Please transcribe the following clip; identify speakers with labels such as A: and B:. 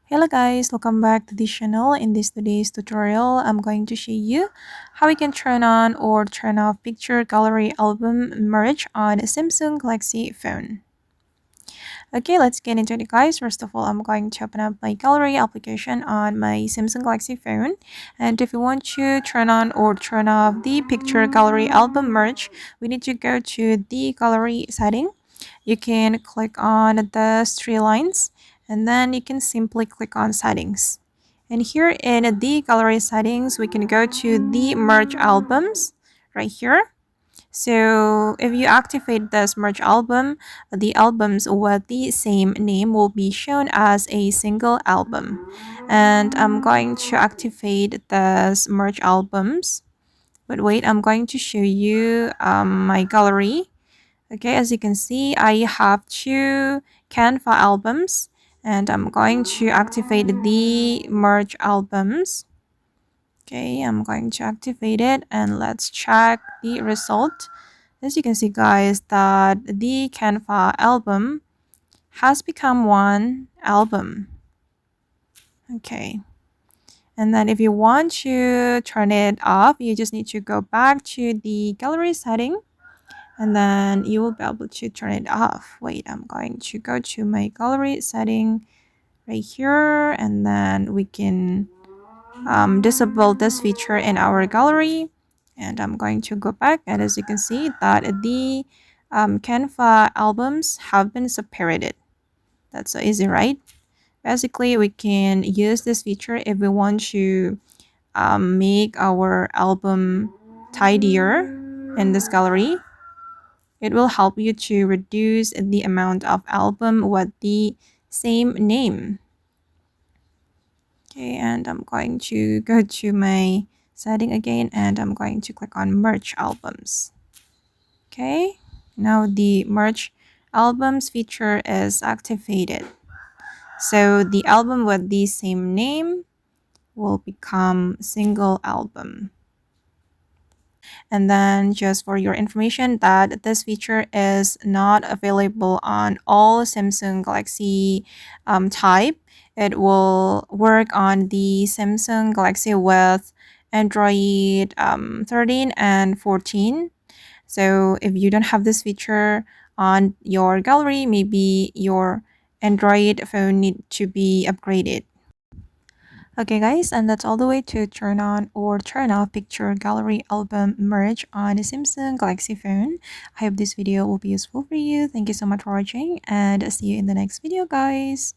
A: Hello guys, welcome back to this channel. In today's tutorial, I'm going to show you how we can turn on or turn off picture gallery album merge on a Samsung Galaxy phone. Okay, let's get into it guys. First of all, I'm going to open up my gallery application on my Samsung Galaxy phone. And if you want to turn on or turn off the picture gallery album merge, we need to go to the gallery setting. You can click on the three lines and then you can simply click on settings. And here in the gallery settings, we can go to the merge albums right here. So if you activate this merge album, the albums with the same name will be shown as a single album. And I'm going to activate this merge albums. But wait, I'm going to show you my gallery. Okay, as you can see, I have two Canva albums and I'm going to activate the merge albums. Okay, I'm going to activate it and let's check the result. As you can see guys, that the Canva album has become one album. Okay, and then if you want to turn it off, you just need to go back to the gallery setting and then you will be able to turn it off. Wait, I'm going to go to my gallery setting right here and then we can disable this feature in our gallery. And I'm going to go back, and as you can see that the Canva albums have been separated. That's so easy, right? Basically, we can use this feature if we want to make our album tidier in this gallery. It will help you to reduce the amount of album with the same name. Okay, and I'm going to go to my setting again and I'm going to click on merge albums. Okay, now the merge albums feature is activated. So the album with the same name will become single album. And then just for your information that this feature is not available on all Samsung Galaxy type. It will work on the Samsung Galaxy with Android 13 and 14. So if you don't have this feature on your gallery, maybe your Android phone need to be upgraded. Okay guys, and that's all the way to turn on or turn off picture gallery album merge on a Samsung Galaxy phone. I hope this video will be useful for you. Thank you so much for watching and see you in the next video guys.